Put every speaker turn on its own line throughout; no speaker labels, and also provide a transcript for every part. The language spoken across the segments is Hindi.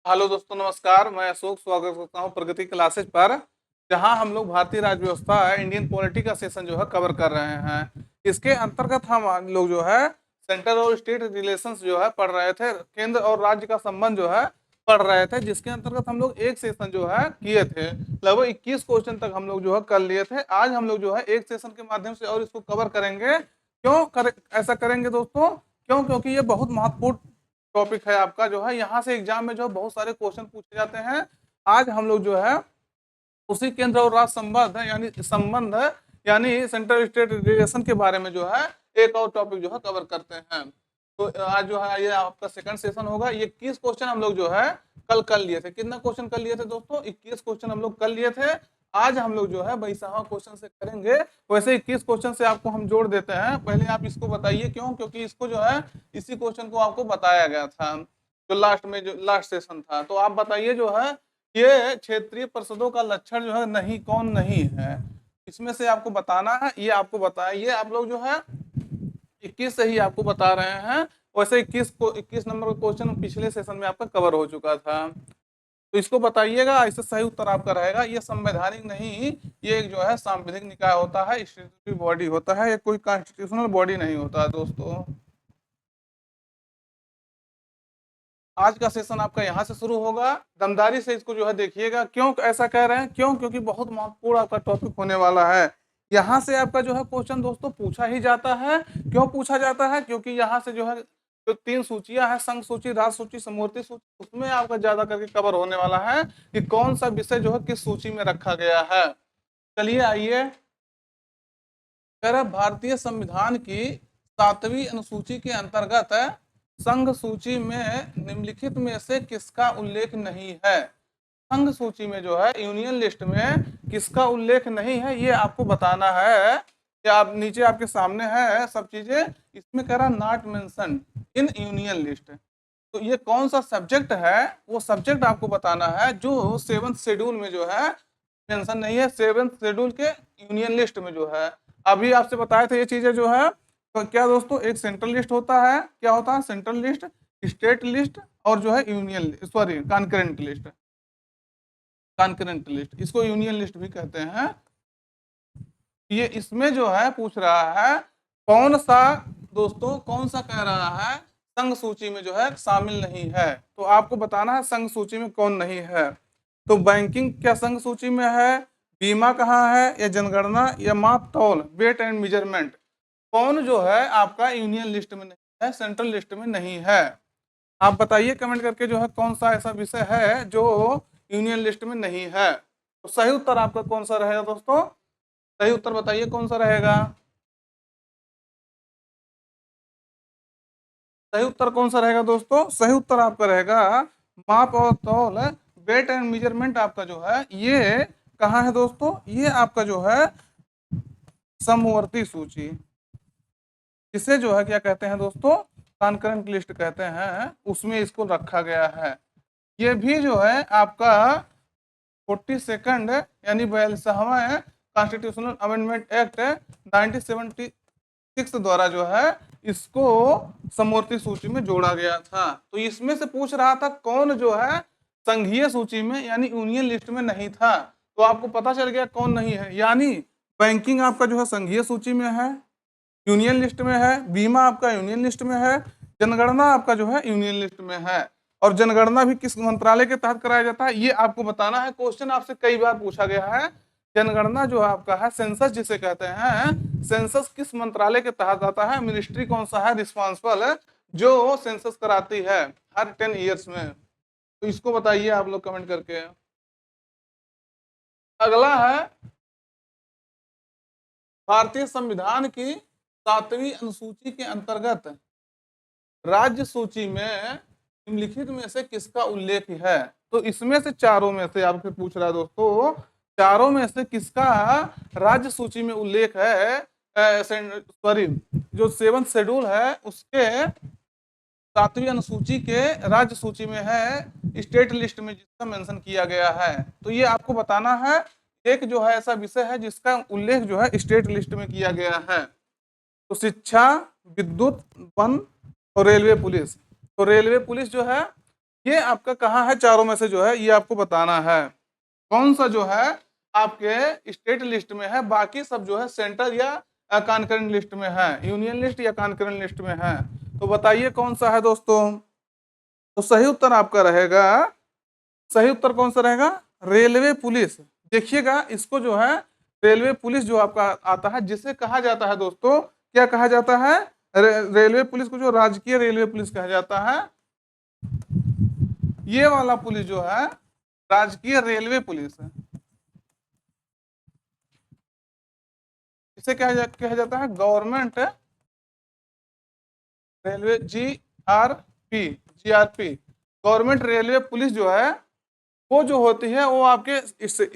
हेलो दोस्तों, नमस्कार। मैं अशोक स्वागत करता हूं प्रगति क्लासेज पर, जहां हम लोग भारतीय राज्य व्यवस्था इंडियन पॉलिटी का सेशन जो है कवर कर रहे हैं। इसके अंतर्गत हम लोग जो है सेंट्रल और स्टेट रिलेशंस जो है पढ़ रहे थे, केंद्र और राज्य का संबंध जो है पढ़ रहे थे, जिसके अंतर्गत हम लोग एक सेशन जो है किए थे। लगभग 21 क्वेश्चन तक हम लोग जो है कर लिए थे। आज हम लोग जो है एक सेशन के माध्यम से और इसको कवर करेंगे। ऐसा करेंगे दोस्तों? क्योंकि ये बहुत महत्वपूर्ण टॉपिक है आपका, जो है यहाँ से एग्जाम में जो है बहुत सारे क्वेश्चन पूछे जाते हैं। आज हम लोग जो है उसी केंद्र और राज्य संबंध यानी सेंट्रल स्टेट रिलेशन के बारे में जो है एक और टॉपिक जो है कवर करते हैं। तो आज जो है ये आपका सेकंड सेशन होगा। ये 21 क्वेश्चन हम लोग जो है कल कर लिए थे। कितना क्वेश्चन कर लिए थे दोस्तों? 21 क्वेश्चन हम लोग कर लिए थे। आज हम लोग जो है 22वां क्वेश्चन से करेंगे। वैसे 21 क्वेश्चन से आपको हम जोड़ देते हैं। पहले आप इसको बताइए क्यों, क्योंकि इसको जो है इसी क्वेश्चन को आपको बताया गया था जो लास्ट सेशन था। तो आप बताइए जो है ये क्षेत्रीय परिषदों का लक्षण जो है नहीं कौन नहीं है, इसमें से आपको बताना है। ये आपको बताइए, आप लोग जो है 21 से ही आपको बता रहे हैं। वैसे 21 नंबर का क्वेश्चन पिछले सेशन में आपका कवर हो चुका था। तो इसको बताइएगा, इससे सही उत्तर आपका रहेगा। ये संवैधानिक नहीं, ये एक जो है सांविधिक निकाय होता है, स्टैट्यूटरी बॉडी होता है, ये कोई कॉन्स्टिट्यूशनल बॉडी नहीं होता है दोस्तों। आज का सेशन आपका यहाँ से शुरू होगा। दमदारी से इसको जो है देखिएगा। क्यों ऐसा कह रहे हैं? क्यों? क्योंकि बहुत महत्वपूर्ण आपका टॉपिक होने वाला है। यहाँ से आपका जो है क्वेश्चन दोस्तों पूछा ही जाता है। क्यों पूछा जाता है? क्योंकि यहाँ से जो है जो 3 सूचियां हैं, संघ सूची, राज्य सूची, समवर्ती सूची, उसमें आपका ज्यादा करके कवर होने वाला है कि कौन सा विषय जो है किस सूची में रखा गया है। चलिए आइए। भारतीय संविधान की 7वीं अनुसूची के अंतर्गत संघ सूची में निम्नलिखित में से किसका उल्लेख नहीं है? संघ सूची में जो है यूनियन लिस्ट में किसका उल्लेख नहीं है, ये आपको बताना है। कि आप नीचे आपके सामने है सब चीजें। इसमें कह रहा not mention in union list. तो ये कौन सा सब्जेक्ट है, वो सब्जेक्ट आपको बताना है जो 7th शेड्यूल में जो है मेंशन नहीं है। 7th शेड्यूल के यूनियन लिस्ट में जो है अभी आपसे बताए थे ये चीजें जो है। तो क्या दोस्तों, एक सेंट्रल लिस्ट होता है। क्या होता है? सेंट्रल लिस्ट, स्टेट लिस्ट और जो है union sorry concurrent list. Concurrent list, इसको यूनियन लिस्ट भी कहते हैं। ये इसमें जो है पूछ रहा है कौन सा दोस्तों, कौन सा कह रहा है संघ सूची में जो है शामिल नहीं है। तो आपको बताना है संघ सूची में कौन नहीं है। तो बैंकिंग क्या संघ सूची में है? बीमा कहाँ है? या जनगणना या माप तौल, वेट एंड मेजरमेंट, कौन जो है आपका यूनियन लिस्ट में नहीं है, सेंट्रल लिस्ट में नहीं है? आप बताइए कमेंट करके जो है कौन सा ऐसा विषय है जो यूनियन लिस्ट में नहीं है। तो सही उत्तर आपका कौन सा रहेगा दोस्तों? सही उत्तर बताइए कौन सा रहेगा। सही उत्तर कौन सा रहेगा दोस्तों? सही उत्तर आपका रहेगा माप और तौल, वेट एंड मेजरमेंट आपका जो है ये कहाँ है दोस्तों? ये आपका जो है समवर्ती सूची, इसे जो है क्या कहते हैं दोस्तों? कॉन्करेंट लिस्ट कहते हैं, उसमें इसको रखा गया है। ये भी जो है आपका 42nd यानी 42वां कॉन्स्टिट्यूशनल अमेंडमेंट एक्ट 1976 द्वारा जो है इसको समवर्ती सूची में जोड़ा गया था। तो इसमें से पूछ रहा था कौन जो है संघीय सूची में यानी यूनियन लिस्ट में नहीं था। तो आपको पता चल गया कौन नहीं है। यानी बैंकिंग आपका जो है संघीय सूची में है, यूनियन लिस्ट में है। बीमा आपका यूनियन लिस्ट में है। जनगणना आपका जो है यूनियन लिस्ट में है। और जनगणना भी किस मंत्रालय के तहत कराया जाता है, ये आपको बताना है। क्वेश्चन आपसे कई बार पूछा गया है। जनगणना जो आपका है, सेंसस जिसे कहते हैं, सेंसस किस मंत्रालय के तहत आता है? मिनिस्ट्री कौन सा है रिस्पॉन्सिबल जो सेंसस कराती है हर 10 ईयर्स में? तो इसको बताइए आप लोग कमेंट करके। अगला है भारतीय संविधान की 7वीं अनुसूची के अंतर्गत राज्य सूची में निम्नलिखित में से किसका उल्लेख है? तो इसमें से चारों में से आपसे पूछ रहा है दोस्तों, चारों में से किसका राज्य सूची में उल्लेख है? सॉरी, जो 7th शेड्यूल है उसके 7वीं अनुसूची के राज्य सूची में है, स्टेट लिस्ट में जिसका मेंशन किया गया है। तो ये आपको बताना है। एक जो है ऐसा विषय है जिसका उल्लेख जो है स्टेट लिस्ट में किया गया है। तो शिक्षा, विद्युत, वन और रेलवे पुलिस। तो रेलवे पुलिस जो है ये आपका कहाँ है, चारों में से जो है ये आपको बताना है कौन सा जो है आपके स्टेट लिस्ट में है, बाकी सब जो है सेंट्रल या कॉन्करेंट लिस्ट में है, यूनियन लिस्ट या कॉन्करेंट लिस्ट में है। तो बताइए कौन सा है दोस्तों। तो सही उत्तर आपका रहेगा, सही उत्तर कौन सा रहेगा, रेलवे पुलिस। देखिएगा इसको जो है रेलवे पुलिस जो आपका आता है, जिसे कहा जाता है दोस्तों, क्या कहा जाता है, रेलवे पुलिस को जो राजकीय रेलवे पुलिस कहा जाता है, ये वाला पुलिस जो है राजकीय रेलवे पुलिस है। इसे कहा जाता है government railway, GRP, government railway police जो है वो जो होती है वो आपके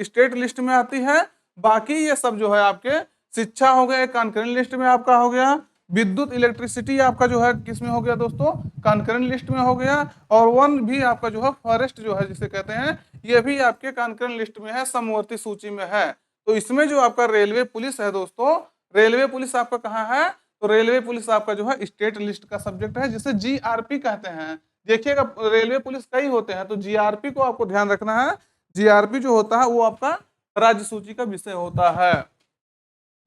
स्टेट लिस्ट में आती है। बाकी ये सब जो है आपके शिक्षा हो गया, कॉन्करेंट लिस्ट में आपका हो गया। विद्युत इलेक्ट्रिसिटी आपका जो है किस में हो गया दोस्तों, कॉन्करेंट लिस्ट में हो गया। और वन भी आपका जो है फॉरेस्ट जो है जिसे कहते हैं, ये भी आपके कॉन्करेंट लिस्ट में है, समवर्ती सूची में है। तो इसमें जो आपका रेलवे पुलिस है दोस्तों, रेलवे पुलिस आपका कहाँ है, तो रेलवे पुलिस आपका जो है स्टेट लिस्ट का सब्जेक्ट है, जिसे जीआरपी कहते हैं। देखिएगा रेलवे पुलिस कई होते हैं, तो जीआरपी को आपको ध्यान रखना है। जीआरपी जो होता है वो आपका राज्य सूची का विषय होता है।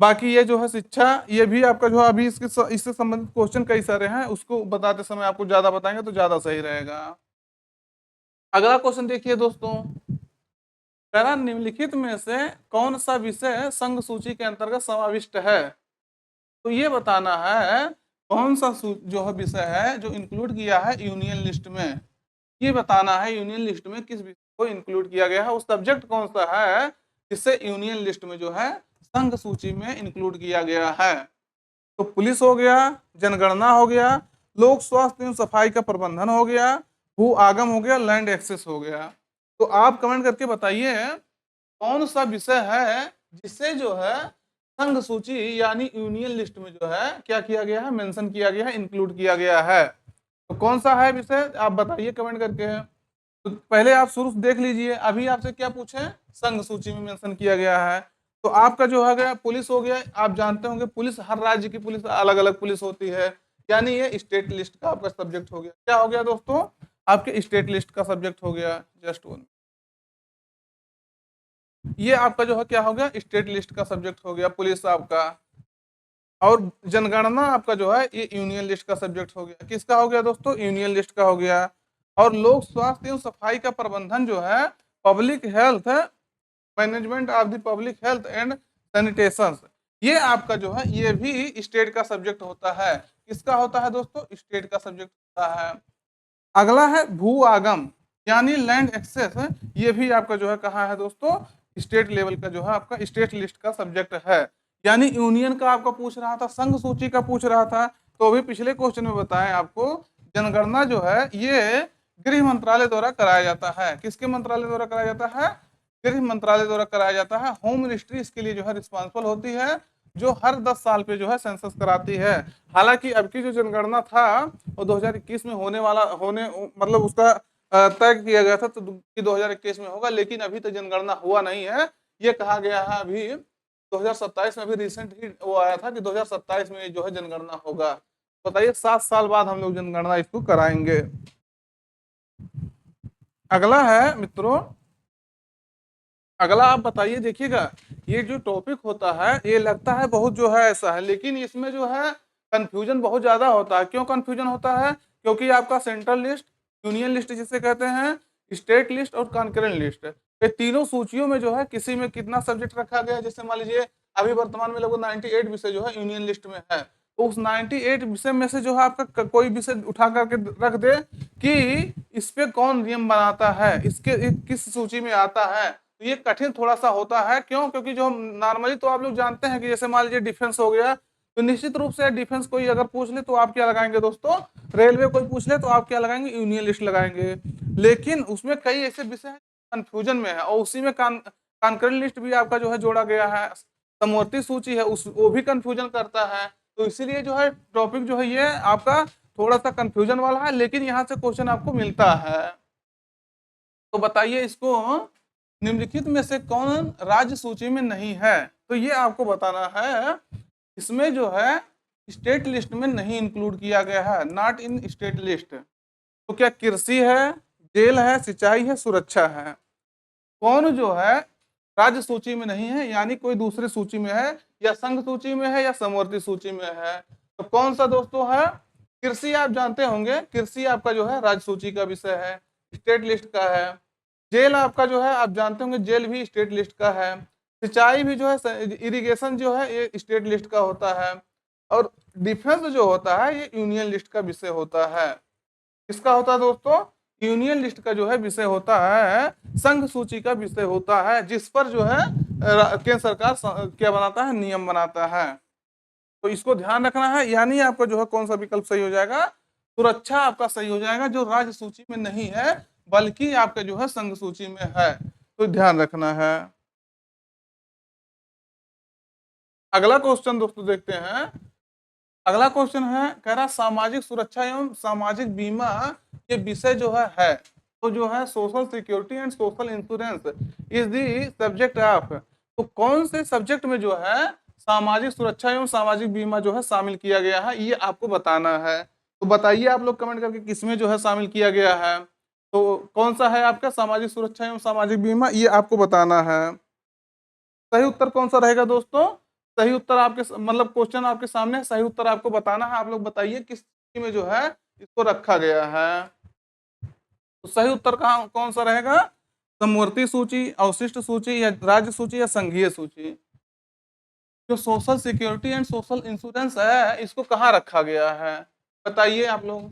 बाकी ये जो है शिक्षा, ये भी आपका जो है अभी इससे संबंधित क्वेश्चन कई सारे हैं, उसको बताते समय आपको ज्यादा बताएंगे तो ज्यादा सही रहेगा। अगला क्वेश्चन देखिए दोस्तों, पहला निम्नलिखित में से कौन सा विषय संघ सूची के अंतर्गत समाविष्ट है। तो ये बताना है कौन सा जो है विषय है जो इंक्लूड किया है यूनियन लिस्ट में। ये बताना है यूनियन लिस्ट में किस विषय को इंक्लूड किया गया है, उस सब्जेक्ट कौन सा है जिससे यूनियन लिस्ट में जो है संघ सूची में इंक्लूड किया गया है। तो पुलिस हो गया, जनगणना हो गया, लोक स्वास्थ्य एवं सफाई का प्रबंधन हो गया, भू आगम हो गया, लैंड एक्सेस हो गया। तो आप कमेंट करके बताइए कौन सा विषय है जिससे जो है संघ सूची यानी यूनियन लिस्ट में जो है क्या किया गया है, मेंशन किया गया है, इंक्लूड किया गया है। तो कौन सा है विषय आप बताइए कमेंट करके। तो पहले आप शुरू से देख लीजिए, अभी आपसे क्या पूछे, संघ सूची में मेंशन किया गया है। तो आपका जो है गया पुलिस हो गया, आप जानते होंगे पुलिस, हर राज्य की पुलिस अलग अलग पुलिस होती है, यानी ये स्टेट लिस्ट का आपका सब्जेक्ट हो गया। क्या हो गया दोस्तों, आपके स्टेट लिस्ट का सब्जेक्ट हो गया। जस्ट वन, ये आपका जो है क्या हो गया, स्टेट लिस्ट का सब्जेक्ट हो गया पुलिस आपका। और जनगणना आपका जो है ये यूनियन लिस्ट का सब्जेक्ट हो गया। किसका हो गया दोस्तों, यूनियन लिस्ट का हो गया। और लोक स्वास्थ्य एवं सफाई का प्रबंधन जो है, public health management of the public health and sanitation, ये आपका जो है ये भी स्टेट का सब्जेक्ट होता है। किसका होता है दोस्तों, स्टेट का सब्जेक्ट होता है। अगला है भू आगम यानी लैंड एक्सेस, ये भी आपका जो है कहाँ है दोस्तों, स्टेट लेवल का जो है आपका स्टेट लिस्ट का सब्जेक्ट है। यानी यूनियन का आपका पूछ रहा था, संघ सूची का पूछ रहा था, तो अभी पिछले क्वेश्चन में बताएं आपको, जनगणना जो है ये गृह मंत्रालय द्वारा कराया जाता है। किसके मंत्रालय द्वारा कराया जाता है, गृह मंत्रालय द्वारा कराया जाता है। होम मिनिस्ट्री इसके लिए जो है रिस्पॉन्सिबल होती है, जो हर 10 साल पे जो है सेंसस कराती है। हालांकि अब की जो जनगणना था वो 2021 में होने वाला, होने मतलब उसका तय किया गया था तो कि 2021 में होगा, लेकिन अभी तो जनगणना हुआ नहीं है। ये कहा गया है अभी 2027 में, अभी रिसेंट ही वो आया था कि 2027 में जो है जनगणना होगा। बताइए 7 साल बाद हम लोग जनगणना इसको कराएंगे। अगला है मित्रों, अगला आप बताइए, देखिएगा ये जो टॉपिक होता है ये लगता है बहुत जो है ऐसा है, लेकिन इसमें जो है कंफ्यूजन बहुत ज्यादा होता है। क्यों कंफ्यूजन होता है, क्योंकि आपका सेंट्रल लिस्ट, यूनियन लिस्ट जिसे कहते हैं, स्टेट लिस्ट और कॉन्करेंट लिस्ट, ये तीनों सूचियों में जो है किसी में कितना सब्जेक्ट रखा गया है। जैसे मान लीजिए अभी वर्तमान में लगभग 98 विषय जो है यूनियन लिस्ट में है, तो उस 98 विषय में से जो है आपका कोई विषय उठा करके रख दे कि इस पे कौन नियम बनाता है, इसके किस सूची में आता है, तो ये कठिन थोड़ा सा होता है। क्यों, क्योंकि जो नॉर्मली तो आप लोग जानते हैं कि जैसे मान लीजिए डिफेंस हो गया, तो निश्चित रूप से डिफेंस कोई अगर पूछ ले तो आप क्या लगाएंगे दोस्तों, रेलवे कोई पूछ ले तो आप क्या लगाएंगे, यूनियन लिस्ट लगाएंगे। लेकिन उसमें कई ऐसे विषय हैं कंफ्यूजन में है, और उसी में कॉन्करेंट लिस्ट भी आपका जो है जोड़ा गया है, समवर्ती सूची है उस वो भी कंफ्यूजन करता है। तो इसीलिए जो है टॉपिक जो है ये आपका थोड़ा सा कंफ्यूजन वाला है, लेकिन यहाँ से क्वेश्चन आपको मिलता है। तो बताइए इसको निम्नलिखित में से कौन राज्य सूची में नहीं है। तो ये आपको बताना है, इसमें जो है स्टेट लिस्ट में नहीं इंक्लूड किया गया है, नॉट इन स्टेट लिस्ट। तो क्या कृषि है, जेल है, सिंचाई है, सुरक्षा है। कौन जो है राज्य सूची में नहीं है, यानी कोई दूसरी सूची में है, या संघ सूची में है, या समवर्ती सूची में है। तो कौन सा दोस्तों है? कृषि आप जानते होंगे, कृषि आपका जो है राज्य सूची का विषय है, स्टेट लिस्ट का है। जेल आपका जो है आप जानते होंगे, जेल भी स्टेट लिस्ट का है। सिंचाई भी जो है, इरिगेशन जो है ये स्टेट लिस्ट का होता है। और डिफेंस जो होता है ये यूनियन लिस्ट का विषय होता है। किसका होता है दोस्तों? यूनियन लिस्ट का जो है विषय होता है, संघ सूची का विषय होता है, जिस पर जो है केंद्र सरकार क्या बनाता है? नियम बनाता है। तो इसको ध्यान रखना है, यानी आपका जो है कौन सा विकल्प सही हो जाएगा? सुरक्षा आपका सही हो जाएगा, जो राज्य सूची में नहीं है बल्कि आपका जो है संघ सूची में है। तो ध्यान रखना है। अगला क्वेश्चन दोस्तों देखते हैं। अगला क्वेश्चन है, कह रहा सामाजिक सुरक्षा एवं सामाजिक बीमा ये विषय जो है तो जो है social security and social insurance is the subject of. तो कौन से सब्जेक्ट में जो है सामाजिक सुरक्षा एवं सामाजिक बीमा जो है शामिल किया गया है, ये आपको बताना है। तो बताइए आप लोग कमेंट करके किसमें जो है शामिल किया गया है। तो कौन सा है आपका सामाजिक सुरक्षा एवं सामाजिक बीमा, ये आपको बताना है। सही उत्तर कौन सा रहेगा दोस्तों? सही उत्तर आपके मतलब क्वेश्चन आपके सामने, सही उत्तर आपको बताना है। आप लोग बताइए किस सूची में जो है इसको रखा गया है। तो सही उत्तर कहाँ कौन सा रहेगा? समवर्ती सूची, अवशिष्ट सूची, या राज्य सूची, या संघीय सूची। जो social security and social insurance है इसको कहाँ रखा गया है, बताइए आप लोग।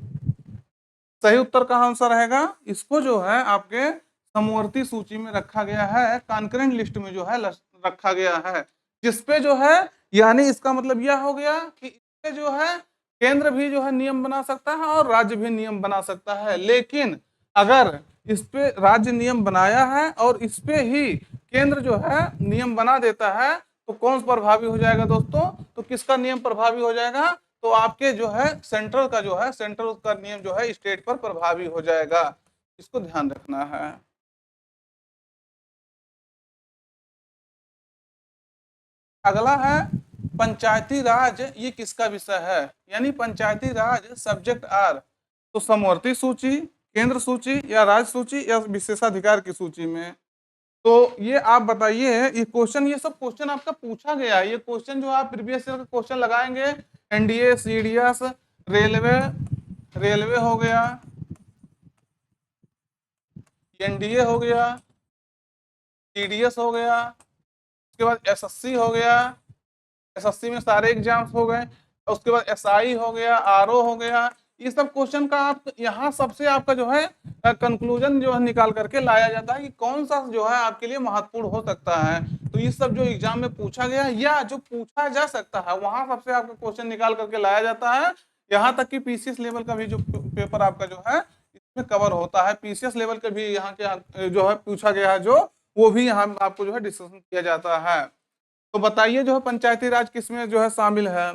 सही उत्तर कहाँ सा रहेगा? इसको जो है आपके समवर्ती सूची में रखा गया है, कॉन्करेंट लिस्ट में जो है रखा गया है, जिसपे जो है, यानी इसका मतलब यह हो गया कि इसपे जो है केंद्र भी जो है नियम बना सकता है और राज्य भी नियम बना सकता है। लेकिन अगर इस पे राज्य नियम बनाया है और इस पे ही केंद्र जो है नियम बना देता है, तो कौन प्रभावी हो जाएगा दोस्तों? तो किसका नियम प्रभावी हो जाएगा? तो आपके जो है सेंट्रल का जो है, सेंट्रल का नियम जो है स्टेट पर प्रभावी हो जाएगा। इसको ध्यान रखना है। अगला है पंचायती राज ये किसका विषय है, यानी पंचायती राज सब्जेक्ट आर। तो समवर्ती सूची, केंद्र सूची, या राज्य सूची, या विशेषाधिकार की सूची में। तो ये आप बताइए, ये क्वेश्चन, ये सब क्वेश्चन आपका पूछा गया है। ये क्वेश्चन जो आप प्रीवियस ईयर का क्वेश्चन लगाएंगे, एनडीए, सीडीएस, रेलवे, रेलवे हो गया, एनडीए हो गया, सीडीएस हो गया, उसके बाद एसएससी हो गया, एसएससी में सारे एग्जाम्स हो गए, उसके बाद एसआई हो गया, आरओ हो गया। ये सब क्वेश्चन का आप यहाँ सबसे आपका जो है कंक्लूजन जो है निकाल करके लाया जाता है कि कौन सा जो है आपके लिए महत्वपूर्ण हो सकता है। तो ये सब जो एग्जाम में पूछा गया या जो पूछा जा सकता है वहां सबसे आपका क्वेश्चन निकाल करके लाया जाता है। यहाँ तक कि पीसीएस लेवल का भी जो पेपर आपका जो है इसमें कवर होता है, पीसीएस लेवल का भी यहाँ के जो है पूछा गया है, जो वो भी यहाँ आपको जो है डिस्कशन किया जाता है। तो बताइए जो है पंचायती राज किसमें जो है शामिल है।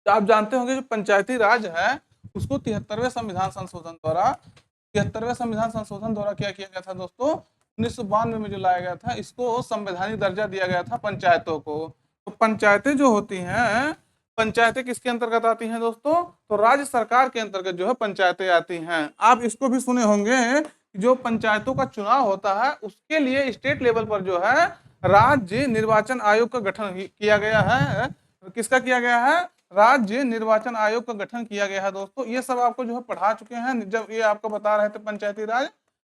तो आप जानते होंगे जो पंचायती राज है उसको 73वें संविधान संशोधन द्वारा, 73वें संविधान संशोधन द्वारा क्या किया गया था दोस्तों? 1992 में जो लाया गया था, इसको संवैधानिक दर्जा दिया गया था पंचायतों को। तो पंचायतें जो होती हैं, पंचायतें किसके अंतर्गत आती हैं दोस्तों? तो राज्य सरकार के अंतर्गत जो है पंचायतें आती हैं। आप इसको भी सुने होंगे, जो पंचायतों का चुनाव होता है उसके लिए स्टेट लेवल पर जो है राज्य निर्वाचन आयोग का गठन किया गया है। किसका किया गया है? राज्य निर्वाचन आयोग का गठन किया गया है दोस्तों। ये सब आपको जो है पढ़ा चुके हैं जब ये आपको बता रहे थे पंचायती राज,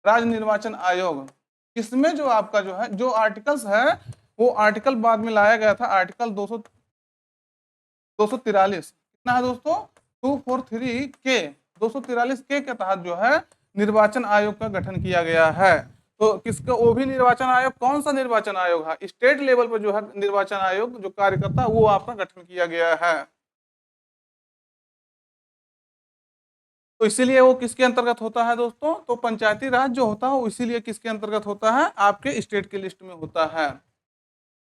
राज्य निर्वाचन आयोग। इसमें जो आपका जो है जो आर्टिकल्स है वो आर्टिकल बाद में लाया गया था, आर्टिकल 243 कितना है दोस्तों? 243 के, 243 के तहत जो है निर्वाचन आयोग का गठन किया गया है। तो किसका? वो भी निर्वाचन आयोग, कौन सा निर्वाचन आयोग है? स्टेट लेवल पर जो है निर्वाचन आयोग जो कार्य करता है वो आपका गठन किया गया है। तो इसीलिए वो किसके अंतर्गत होता है दोस्तों? तो पंचायती राज जो होता है वो इसीलिए किसके अंतर्गत होता है? आपके स्टेट की लिस्ट में होता है।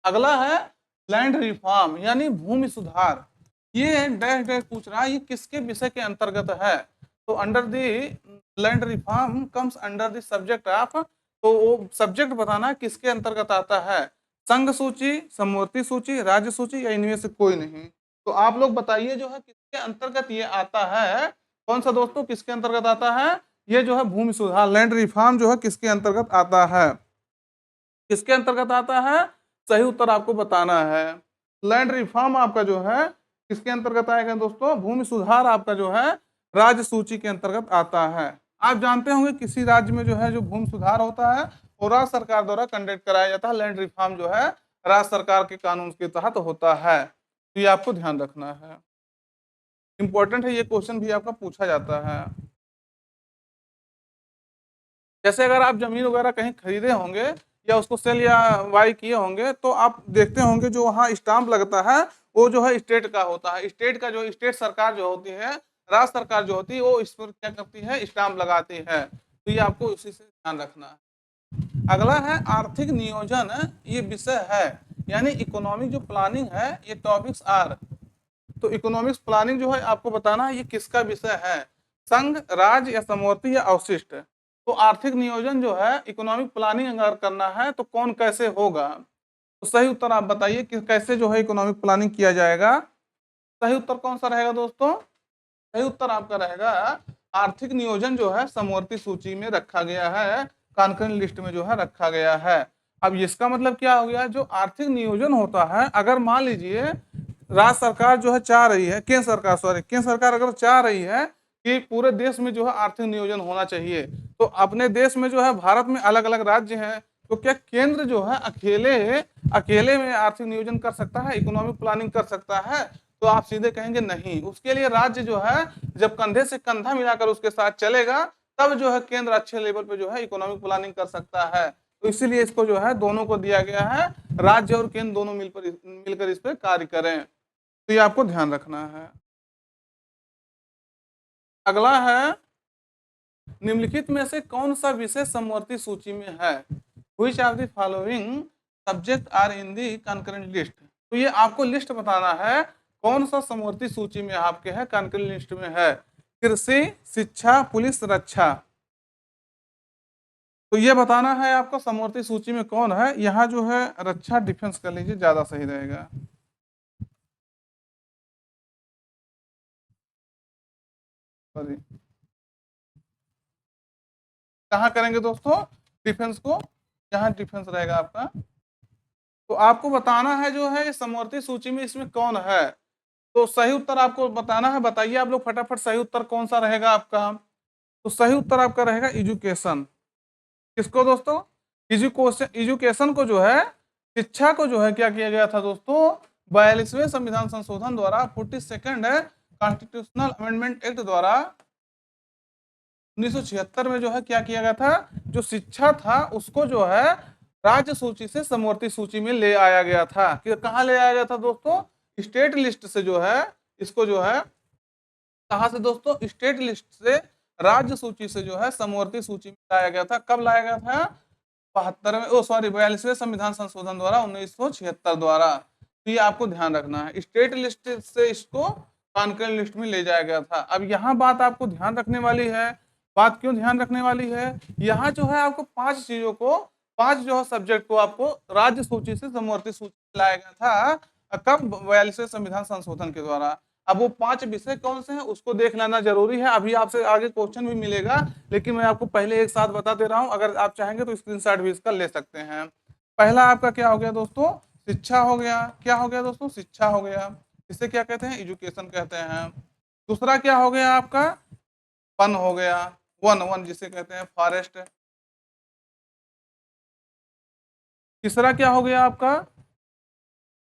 अगला है लैंड रिफॉर्म यानी भूमि सुधार। ये डैश डैश पूछ रहा है, ये किसके विषय के अंतर्गत है? तो under the land reform comes under the subject of. तो वो सब्जेक्ट बताना किसके अंतर्गत आता है? संघ सूची, समवर्ती सूची, राज्य सूची, या इनमें से कोई नहीं। तो आप लोग बताइए जो है किसके अंतर्गत ये आता है? कौन सा दोस्तों किसके अंतर्गत आता है? ये जो है भूमि सुधार लैंड रिफॉर्म जो है किसके अंतर्गत आता है? किसके अंतर्गत आता है? सही उत्तर आपको बताना है। लैंड रिफॉर्म आपका जो है किसके अंतर्गत आएगा दोस्तों? भूमि सुधार आपका जो है राज्य सूची के अंतर्गत आता है। आप जानते होंगे किसी राज्य में जो है जो भूमि सुधार होता है वो राज्य सरकार द्वारा कंडक्ट कराया जाता है। लैंड रिफॉर्म जो है राज्य सरकार के कानून के तहत होता है, तो ये आपको ध्यान रखना है। इंपॉर्टेंट है, ये क्वेश्चन भी आपका पूछा जाता है। जैसे अगर आप जमीन वगैरह कहीं खरीदे होंगे या उसको सेल या बाई किए होंगे तो आप देखते होंगे जो वहाँ स्टाम्प लगता है वो जो है स्टेट का होता है। स्टेट का जो स्टेट सरकार जो होती है, राज्य सरकार जो होती है वो इस पर क्या करती है? स्टाम्प लगाती है। तो ये आपको उसी से ध्यान रखना है। अगला है आर्थिक नियोजन, ये विषय है, यानी इकोनॉमिक जो प्लानिंग है ये टॉपिक्स आर। तो इकोनॉमिक्स प्लानिंग जो है आपको बताना है ये किसका विषय है? संघ, राज्य या समवर्ती या अवशिष्ट। तो आर्थिक नियोजन जो है इकोनॉमिक प्लानिंग अगर करना है तो कौन कैसे होगा? तो सही उत्तर आप बताइए कि कैसे जो है इकोनॉमिक प्लानिंग किया जाएगा। सही उत्तर कौन सा रहेगा दोस्तों? सही उत्तर आपका रहेगा आर्थिक नियोजन जो है समवर्ती सूची में रखा गया है, कॉन्करेंट लिस्ट में जो है रखा गया है। अब इसका मतलब क्या हो गया? जो आर्थिक नियोजन होता है, अगर मान लीजिए राज्य सरकार जो है चाह रही है, केंद्र सरकार अगर चाह रही है कि पूरे देश में जो है आर्थिक नियोजन होना चाहिए, तो अपने देश में जो है भारत में अलग अलग राज्य हैं, तो क्या केंद्र जो है अकेले अकेले में आर्थिक नियोजन कर सकता है, इकोनॉमिक प्लानिंग कर सकता है? तो आप सीधे कहेंगे नहीं। उसके लिए राज्य जो है जब कंधे से कंधा मिलाकर उसके साथ चलेगा तब जो है केंद्र अच्छे लेवल पे जो है इकोनॉमिक प्लानिंग कर सकता है। तो इसीलिए इसको जो है दोनों को दिया गया है, राज्य और केंद्र दोनों मिलकर इस पर कार्य करें। तो ये आपको ध्यान रखना है। अगला है निम्नलिखित में से कौन सा विषय समवर्ती सूची में है? Which of the following subject are in the concurrent list. तो ये आपको लिस्ट बताना है कौन सा समवर्ती सूची में आपके है, कॉन्करेंट लिस्ट में है। कृषि, शिक्षा, पुलिस, रक्षा। तो ये बताना है आपको समवर्ती सूची में कौन है। यहाँ जो है रक्षा डिफेंस कर लीजिए, ज्यादा सही रहेगा। सॉरी, कहाँ करेंगे दोस्तों डिफेंस को? यहाँ डिफेंस रहेगा आपका। तो आपको बताना है जो है समवर्ती सूची में इसमें कौन है। तो सही उत्तर आपको बताना है। बताइए आप लोग फटाफट, सही उत्तर कौन सा रहेगा आपका? तो सही उत्तर आपका रहेगा एजुकेशन। किसको दोस्तों? एजुकेशन को जो है, शिक्षा को जो है क्या किया गया था दोस्तों? 42वें संविधान संशोधन द्वारा 42nd कॉन्स्टिट्यूशनल अमेंडमेंट एक्ट द्वारा 1976 में जो है क्या किया गया था? जो शिक्षा था उसको जो है राज्य सूची से समवर्ती सूची में ले आया गया था। कि कहाँ ले आया गया था दोस्तों? स्टेट लिस्ट से जो है इसको जो है कहाँ से दोस्तों? स्टेट लिस्ट से राज्य सूची से जो है समवर्ती सूची में लाया गया था। कब लाया गया था? 42वें संविधान संशोधन द्वारा 1976 द्वारा। तो ये आपको ध्यान रखना है, स्टेट लिस्ट से इसको कॉन्करेंट लिस्ट में ले जाया गया था। अब यहाँ बात आपको ध्यान रखने वाली है। बात क्यों ध्यान रखने वाली है? यहाँ जो है आपको 5 चीजों को, 5 जो है सब्जेक्ट को आपको राज्य सूची से समवर्ती सूची में लाया गया था। कब? 42वें संविधान संशोधन के द्वारा। अब वो 5 विषय कौन से हैं उसको देख लेना जरूरी है। अभी आपसे आगे क्वेश्चन भी मिलेगा, लेकिन मैं आपको पहले एक साथ बता दे रहा हूं। अगर आप चाहेंगे तो स्क्रीनशॉट भी इसका ले सकते हैं। पहला आपका क्या हो गया दोस्तों? शिक्षा हो गया। क्या हो गया दोस्तों? शिक्षा हो गया। इसे क्या कहते हैं? एजुकेशन कहते हैं। दूसरा क्या हो गया आपका? वन हो गया। वन वन जिसे कहते हैं फॉरेस्ट। तीसरा क्या हो गया आपका?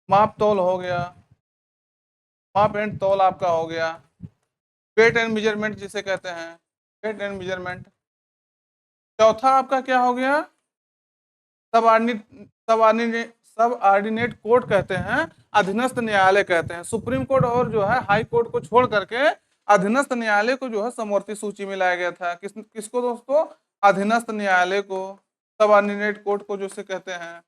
माप तौल हो गया। माप एंड तौल आपका हो गया। वेट एंड मेजरमेंट जिसे कहते हैं, वेट एंड मेजरमेंट। चौथा आपका क्या हो गया? सब ऑर्डिनेट कोर्ट कहते हैं, अधीनस्थ न्यायालय कहते हैं। सुप्रीम कोर्ट और जो है हाई कोर्ट को छोड़ करके अधीनस्थ न्यायालय को जो है समवर्ती सूची में लाया गया था। किसको दोस्तों? अधीनस्थ न्यायालय को, सब ऑर्डिनेट कोर्ट को जिसे कहते हैं।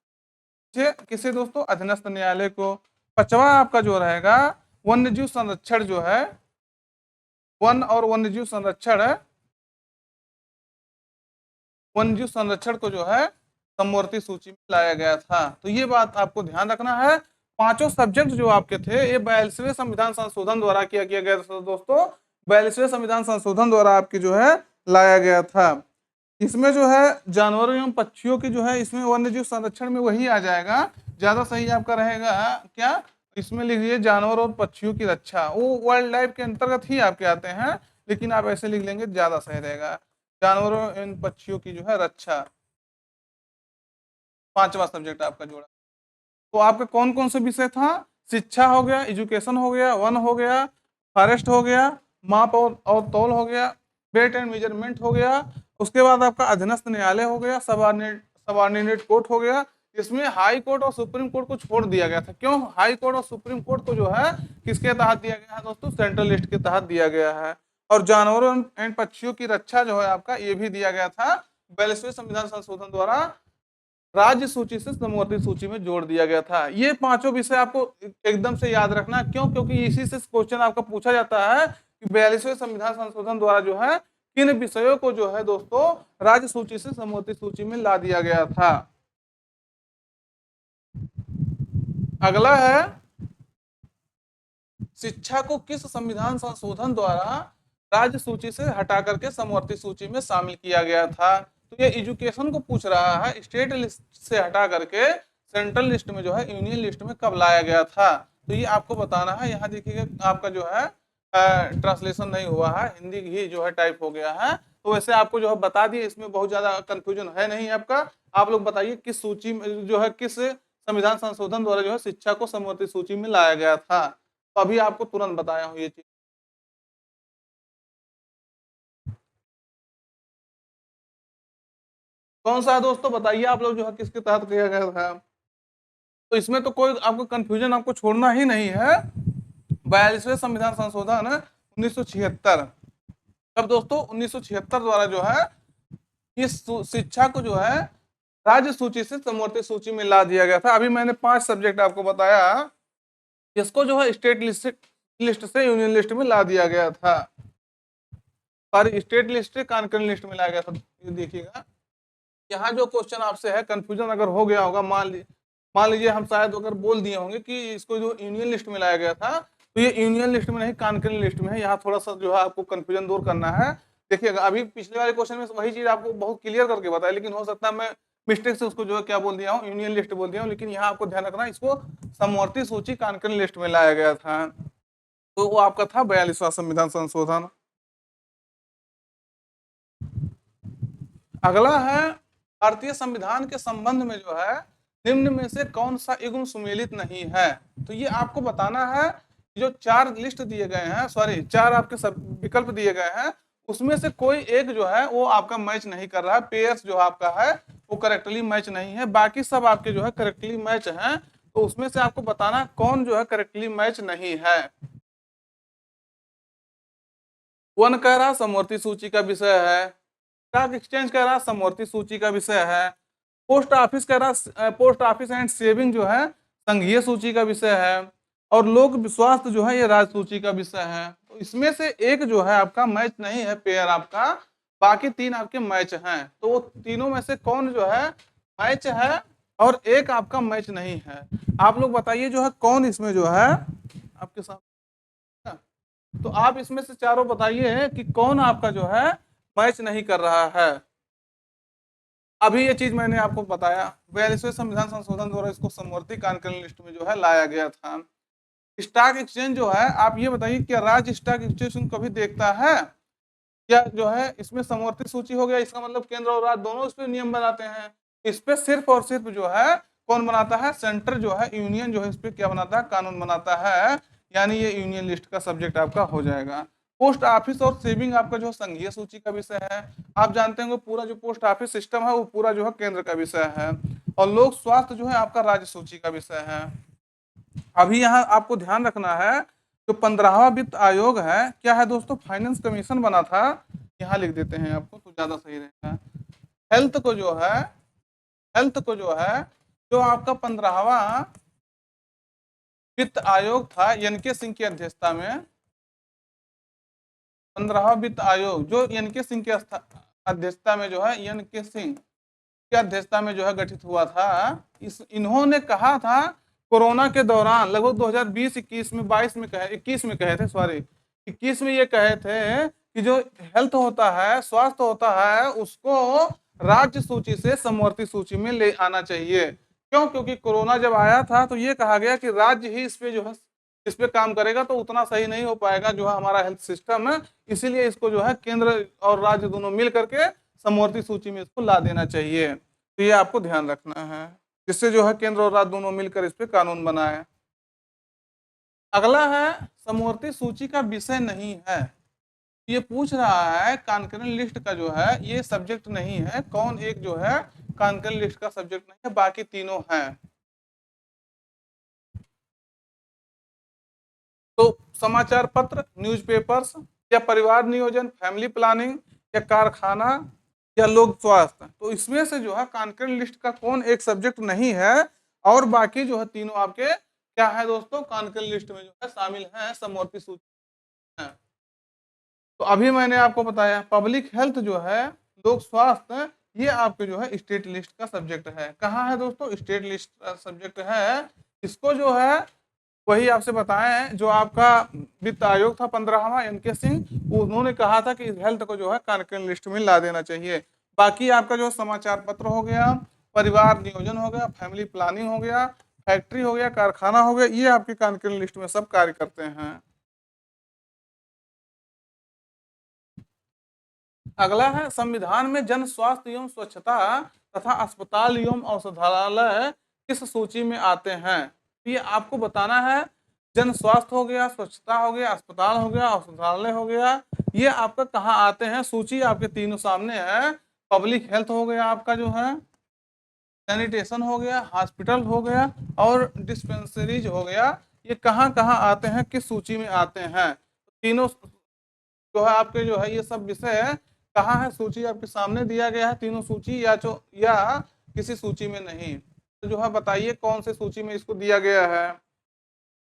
किसे दोस्तों? अधीनस्थ न्यायालय को। पांचवा आपका जो रहेगा वन्यजीव संरक्षण जो है, वन और वन्यजीव संरक्षण, वन्यजीव संरक्षण को जो है समवर्ती सूची में लाया गया था। तो ये बात आपको ध्यान रखना है। पांचों सब्जेक्ट जो आपके थे ये 42वें संविधान संशोधन द्वारा किया गया था दोस्तों। 42वें संविधान संशोधन द्वारा आपकी जो है लाया गया था। इसमें जो है जानवरों एवं पक्षियों की जो है इसमें वन्य जीव संरक्षण में वही आ जाएगा, ज्यादा सही आपका रहेगा क्या, इसमें लिखिए जानवर और पक्षियों की रक्षा, वो वाइल्ड लाइफ के अंतर्गत ही आपके आते हैं, लेकिन आप ऐसे लिख लेंगे ज्यादा सही रहेगा, जानवरों एवं पक्षियों की जो है रक्षा। पांचवा सब्जेक्ट आपका जोड़ा। तो आपका कौन कौन से विषय था, शिक्षा हो गया, एजुकेशन हो गया, वन हो गया, फॉरेस्ट हो गया, माप और तौल हो गया, वेट एंड मेजरमेंट हो गया, उसके बाद आपका अधीनस्थ न्यायालय हो गया, सबॉर्डिनेट कोर्ट हो गया। इसमें हाई कोर्ट और सुप्रीम कोर्ट को छोड़ दिया गया था। क्यों हाई कोर्ट और सुप्रीम कोर्ट को जो है किसके तहत दिया गया है दोस्तों, सेंट्रल लिस्ट के तहत दिया गया है। और जानवरों एंड पक्षियों की रक्षा जो है आपका ये भी दिया गया था 42वें संविधान संशोधन द्वारा, राज्य सूची से समवर्ती सूची में जोड़ दिया गया था। ये पांचों विषय आपको एकदम से याद रखना, क्यों, क्योंकि इसी से क्वेश्चन आपका पूछा जाता है कि 42वें संविधान संशोधन द्वारा जो है किन विषयों को जो है दोस्तों राज्य सूची से समवर्ती सूची में ला दिया गया था। अगला है शिक्षा को किस संविधान संशोधन द्वारा राज्य सूची से हटा करके समवर्ती सूची में शामिल किया गया था। तो ये एजुकेशन को पूछ रहा है, स्टेट लिस्ट से हटा करके सेंट्रल लिस्ट में जो है यूनियन लिस्ट में कब लाया गया था, तो ये आपको बताना है। यहाँ देखिएगा आपका जो है ट्रांसलेशन नहीं हुआ है, हिंदी ही जो है टाइप हो गया है, तो वैसे आपको जो है बता दिए, इसमें बहुत ज्यादा कंफ्यूजन है नहीं आपका। आप लोग बताइए किस सूची में जो है किस संविधान संशोधन द्वारा जो है शिक्षा को समवर्ती सूची में लाया गया था, तो अभी आपको तुरंत बताया हूँ ये चीज। कौन सा है दोस्तों बताइए आप लोग जो है किसके तहत किया गया था। तो इसमें तो कोई आपको कंफ्यूजन आपको छोड़ना ही नहीं है। 42वें संविधान संशोधन 1976, तब दोस्तों 1976 द्वारा जो है इस शिक्षा को जो है राज्य सूची से समवर्ती सूची में ला दिया गया था। अभी मैंने 5 सब्जेक्ट आपको बताया, इसको जो है स्टेट लिस्ट से यूनियन लिस्ट में ला दिया गया था, सॉरी स्टेट लिस्ट से कॉन्करेंट लिस्ट में लाया गया था। ये देखिएगा यहाँ जो क्वेश्चन आपसे है, कंफ्यूजन अगर हो गया होगा, मान लीजिए हम शायद अगर बोल दिए होंगे कि इसको जो यूनियन लिस्ट में लाया गया था, तो ये यूनियन लिस्ट में नहीं कॉन्करेंट लिस्ट में है, यहाँ थोड़ा सा जो है आपको कंफ्यूजन दूर करना है। देखिएगा अभी पिछले वाले क्वेश्चन में वही चीज आपको बहुत क्लियर करके बताया, लेकिन हो सकता है मैं मिस्टेक से उसको जो है क्या बोल दिया हूँ, यूनियन लिस्ट बोल दिया हूँ, लेकिन यहाँ आपको ध्यान रखना इसको समवर्ती सूची कॉन्करेंट लिस्ट में लाया गया था। तो वो आपका था 42वां संविधान संशोधन। अगला है भारतीय संविधान के संबंध में जो है निम्न में से कौन सा युग्म सुमेलित नहीं है, तो ये आपको बताना है। जो 4 लिस्ट दिए गए हैं, सॉरी 4 आपके सब विकल्प दिए गए हैं, उसमें से कोई एक जो है वो आपका मैच नहीं कर रहा है, पेयर्स जो आपका है वो करेक्टली मैच नहीं है, बाकी सब आपके जो है करेक्टली मैच हैं। तो उसमें से आपको बताना कौन जो है करेक्टली मैच नहीं है। वन कह रहा समवर्ती सूची का विषय है, स्टॉक एक्सचेंज कह रहा समवर्ती सूची का विषय है, पोस्ट ऑफिस कह रहा पोस्ट ऑफिस एंड सेविंग जो है संघीय सूची का विषय है, और लोक स्वास्थ्य जो है ये राज्य सूची का विषय है। तो इसमें से एक जो है आपका मैच नहीं है पेयर आपका, बाकी 3 आपके मैच हैं। तो वो तीनों में से कौन जो है मैच है और एक आपका मैच नहीं है, आप लोग बताइए जो है कौन इसमें जो है आपके साथ। तो आप इसमें से चारों बताइए कि कौन आपका जो है मैच नहीं कर रहा है। अभी ये चीज मैंने आपको बताया, 42वें संविधान संशोधन द्वारा इसको समवर्ती कॉन्करेंट लिस्ट में जो है लाया गया था। स्टॉक एक्सचेंज जो है आप ये बताइए क्या राज्य स्टॉक एक्सचेंज कभी देखता है, क्या जो है इसमें समवर्ती सूची हो गया, इसका मतलब केंद्र और राज्य दोनों इस पे नियम बनाते हैं। इस पे सिर्फ और सिर्फ जो है कौन बनाता है, सेंटर जो है यूनियन जो है इस पे क्या बनाता है, कानून बनाता है, यानी ये यूनियन लिस्ट का सब्जेक्ट आपका हो जाएगा। पोस्ट ऑफिस और सेविंग आपका जो संघीय सूची का विषय है, आप जानते होंगे पूरा जो पोस्ट ऑफिस सिस्टम है वो पूरा जो है केंद्र का विषय है, और लोक स्वास्थ्य जो है आपका राज्य सूची का विषय है। अभी यहाँ आपको ध्यान रखना है जो 15वां वित्त आयोग है क्या है दोस्तों, फाइनेंस कमीशन बना था, यहाँ लिख देते हैं आपको तो ज्यादा सही रहेगा। हेल्थ को जो है हेल्थ को जो है जो आपका 15वां वित्त आयोग था एन के सिंह की अध्यक्षता में, 15वां वित्त आयोग जो एन के सिंह की अध्यक्षता में जो है एन के सिंह की अध्यक्षता में जो है गठित हुआ था। इन्होंने कहा था कोरोना के दौरान लगभग 2020-21 में 22 में कहे 21 में कहे थे, सॉरी 21 में ये कहे थे कि जो हेल्थ होता है, स्वास्थ्य होता है, उसको राज्य सूची से समवर्ती सूची में ले आना चाहिए। क्यों? क्योंकि कोरोना जब आया था तो ये कहा गया कि राज्य ही इस पे जो है इस पे काम करेगा तो उतना सही नहीं हो पाएगा जो है हमारा हेल्थ सिस्टम है, इसीलिए इसको जो है केंद्र और राज्य दोनों मिल करके समवर्ती सूची में इसको ला देना चाहिए। तो ये आपको ध्यान रखना है, जिससे जो है केंद्र और राज्य दोनों मिलकर इस पे कानून बनाए। अगला है समवर्ती सूची का विषय नहीं है। ये पूछ रहा है कॉन्करेंट लिस्ट का जो है ये सब्जेक्ट नहीं है, कौन एक जो है कॉन्करेंट लिस्ट का सब्जेक्ट नहीं है, बाकी तीनों हैं। तो समाचार पत्र, न्यूज़पेपर्स, या परिवार नियोजन, फैमिली प्लानिंग, या कारखाना, या लोक स्वास्थ्य, तो इसमें से जो है कॉन्करेंट लिस्ट का कौन एक सब्जेक्ट नहीं है और बाकी जो है तीनों आपके क्या है दोस्तों, कॉन्करेंट लिस्ट में जो है शामिल है, समवर्ती सूची है। तो अभी मैंने आपको बताया पब्लिक हेल्थ जो है, लोक स्वास्थ्य, ये आपके जो है स्टेट लिस्ट का सब्जेक्ट है। कहाँ है दोस्तों? स्टेट लिस्ट का सब्जेक्ट है। इसको जो है वही आपसे बताए हैं जो आपका वित्त आयोग था 15वां, एन.के. सिंह, उन्होंने कहा था कि इस हेल्थ को जो है कॉन्करेंट लिस्ट में ला देना चाहिए। बाकी आपका जो समाचार पत्र हो गया, परिवार नियोजन हो गया, फैमिली प्लानिंग हो गया, फैक्ट्री हो गया, कारखाना हो गया, ये आपके कॉन्करेंट लिस्ट में सब कार्य करते हैं। अगला है संविधान में जन स्वास्थ्य एवं स्वच्छता तथा अस्पताल एवं औषधालय किस सूची में आते हैं? ये आपको बताना है। जन स्वास्थ्य हो गया, स्वच्छता हो गया, अस्पताल हो गया, औषधालय हो गया, ये आपका कहाँ आते हैं? सूची आपके तीनों सामने है। पब्लिक हेल्थ हो गया आपका जो है, सैनिटेशन हो गया, हॉस्पिटल हो गया और डिस्पेंसरीज हो गया, ये कहाँ कहाँ आते हैं, किस सूची में आते हैं? तीनों जो है आपके जो है ये सब विषय कहाँ है, सूची आपके सामने दिया गया है, तीनों सूची या किसी सूची में नहीं। तो जो है बताइए कौन से सूची में इसको दिया गया है।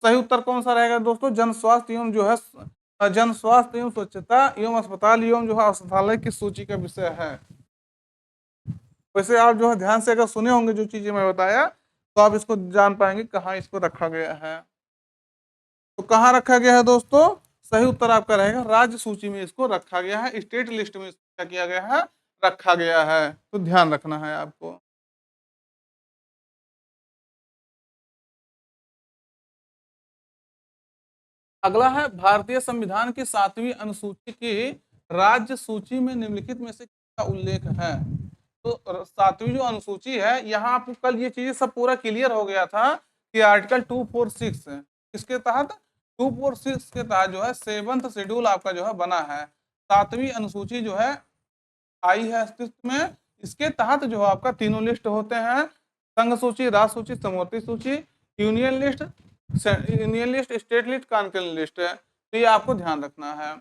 सही उत्तर कौन सा रहेगा दोस्तों? जन स्वास्थ्य एवं जो है जन स्वास्थ्य एवं स्वच्छता एवं अस्पताल एवं जो है औषधालय की सूची का विषय है। वैसे आप जो है ध्यान से अगर सुने होंगे जो चीजें मैं बताया तो आप इसको जान पाएंगे कहाँ इसको रखा गया है। तो कहाँ रखा गया है दोस्तों? सही उत्तर आपका रहेगा राज्य सूची में इसको रखा गया है, स्टेट लिस्ट में इसको क्या किया गया है, रखा गया है। तो ध्यान रखना है आपको। अगला है भारतीय संविधान की 7वीं अनुसूची की राज्य सूची में निम्नलिखित में से किसका उल्लेख है? तो 7वीं जो अनुसूची है, यहाँ आपको कल ये चीजें सब पूरा क्लियर हो गया था कि आर्टिकल 246 इसके तहत 246 के तहत जो है 7th शेड्यूल आपका जो है बना है। 7वीं अनुसूची जो है आई है अस्तित्व में। इसके तहत जो है आपका तीनों लिस्ट होते हैं, संघ सूची, राज्य सूची, समवर्ती सूची, union list, state list, concurrent list है। तो ये आपको ध्यान रखना है।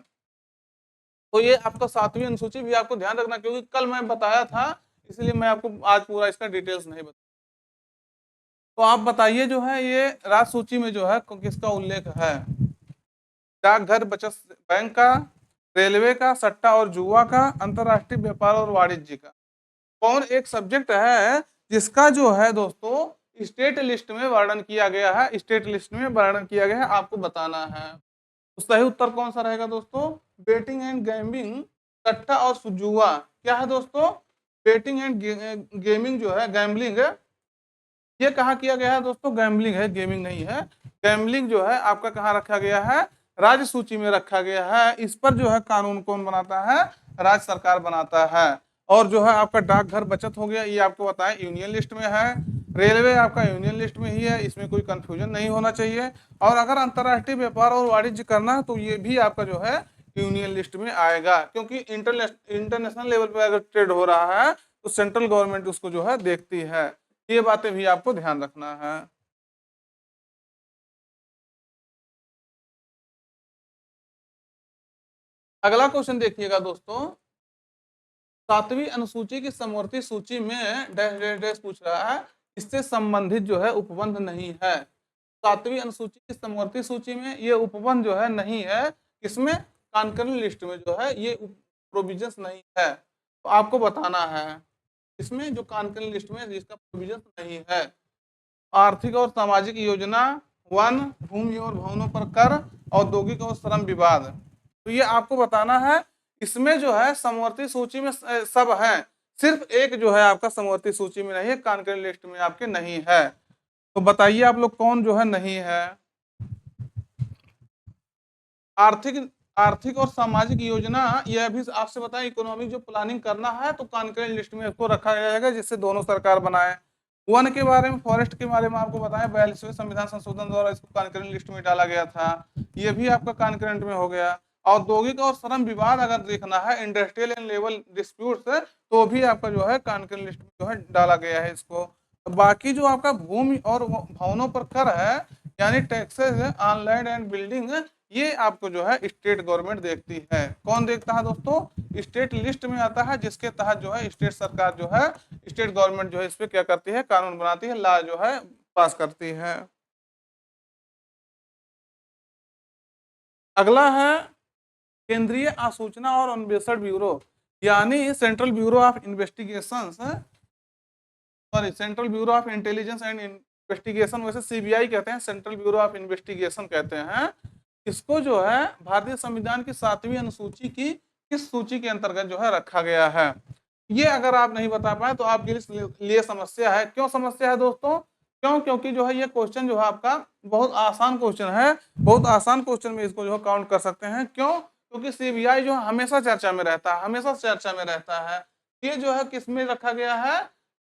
तो ये आपका 7वीं अनुसूची भी आपको ध्यान रखना, क्योंकि कल मैं बताया था, इसलिए मैं आपको आज पूरा इसका डिटेल्स नहीं बता। तो आप बताइए जो है ये राज्य सूची में जो है किसका उल्लेख है? डाकघर बचत बैंक का, रेलवे का, सट्टा और जुआ का, अंतरराष्ट्रीय व्यापार और वाणिज्य का, कौन एक सब्जेक्ट है जिसका जो है दोस्तों स्टेट लिस्ट में वर्णन किया गया है, स्टेट लिस्ट में वर्णन किया गया है, आपको बताना है। तो सही उत्तर कौन सा रहेगा दोस्तों? बेटिंग एंड गेमिंग, सट्टा और जुआ। क्या है दोस्तों? बेटिंग एंड गेमिंग जो है, गैम्बलिंग, ये कहाँ किया गया है दोस्तों? गैम्बलिंग है, गेमिंग नहीं है। गैम्बलिंग जो है आपका कहाँ रखा गया है? राज्य सूची में रखा गया है। इस पर जो है कानून कौन बनाता है? राज्य सरकार बनाता है। और जो है आपका डाकघर बचत हो गया, ये आपको बताएं यूनियन लिस्ट में है। रेलवे आपका यूनियन लिस्ट में ही है, इसमें कोई कंफ्यूजन नहीं होना चाहिए। और अगर अंतरराष्ट्रीय व्यापार और वाणिज्य करना है तो ये भी आपका जो है यूनियन लिस्ट में आएगा, क्योंकि इंटरनेशनल लेवल पर अगर ट्रेड हो रहा है तो सेंट्रल गवर्नमेंट उसको जो है देखती है। ये बातें भी आपको ध्यान रखना है। अगला क्वेश्चन देखिएगा दोस्तों, 7वीं अनुसूची की समवर्ती सूची में डैश डैश डैश पूछ रहा है, इससे संबंधित जो है उपबंध नहीं है। 7वीं अनुसूची की समवर्ती सूची में ये उपबंध जो है नहीं है, इसमें कॉन्करेंट लिस्ट में जो है ये प्रोविजंस नहीं है। तो आपको बताना है इसमें जो कॉन्करेंट लिस्ट में जिसका प्रोविजंस नहीं है। आर्थिक और सामाजिक योजना, वन, भूमि और भवनों पर कर, औद्योगिक और श्रम विवाद। तो ये आपको बताना है इसमें जो है समवर्ती सूची में सब है, सिर्फ एक जो है आपका समवर्ती सूची में नहीं है, कॉन्करेंट लिस्ट में आपके नहीं है। तो बताइए आप लोग कौन जो है नहीं है। आर्थिक आर्थिक और सामाजिक योजना, यह भी आपसे बताएं इकोनॉमिक जो प्लानिंग करना है तो कॉन्करेंट लिस्ट में इसको रखा जाएगा, जिससे दोनों सरकार बनाए। वन के बारे में, फॉरेस्ट के बारे में आपको बताएं 42वें संविधान संशोधन द्वारा इसको कॉन्करेंट लिस्ट में डाला गया था, ये भी आपका कॉन्करेंट में हो गया। औद्योगिक और श्रम विवाद अगर देखना है, इंडस्ट्रियल एंड लेवल डिस्प्यूट्स, तो भी आपका जो है कॉन्करेंट लिस्ट में जो है डाला गया है इसको। बाकी जो आपका भूमि और भवनों पर कर है, यानी taxes on land and building, ये आपको जो है स्टेट गवर्नमेंट देखती है। कौन देखता है दोस्तों? स्टेट लिस्ट में आता है, जिसके तहत जो है स्टेट सरकार जो है, स्टेट गवर्नमेंट जो है इस पे क्या करती है, कानून बनाती है, लॉ जो है पास करती है। अगला है केंद्रीय आसूचना और अन्वेषण ब्यूरो, यानी central bureau of investigation, sorry central bureau of intelligence and investigation, वैसे सीबीआई कहते हैं, सेंट्रल ब्यूरो ऑफ इन्वेस्टिगेशन कहते हैं। इसको जो है भारतीय संविधान की 7वीं अनुसूची की किस सूची के अंतर्गत जो है रखा गया है? ये अगर आप नहीं बता पाए तो आपके लिए समस्या है। क्यों समस्या है दोस्तों? क्यों? क्योंकि जो है ये क्वेश्चन जो है आपका बहुत आसान क्वेश्चन है, बहुत आसान क्वेश्चन में इसको जो है काउंट कर सकते हैं। क्यों? क्योंकि सीबीआई जो हमेशा चर्चा में रहता है, हमेशा चर्चा में रहता है। ये जो है किस में रखा गया है?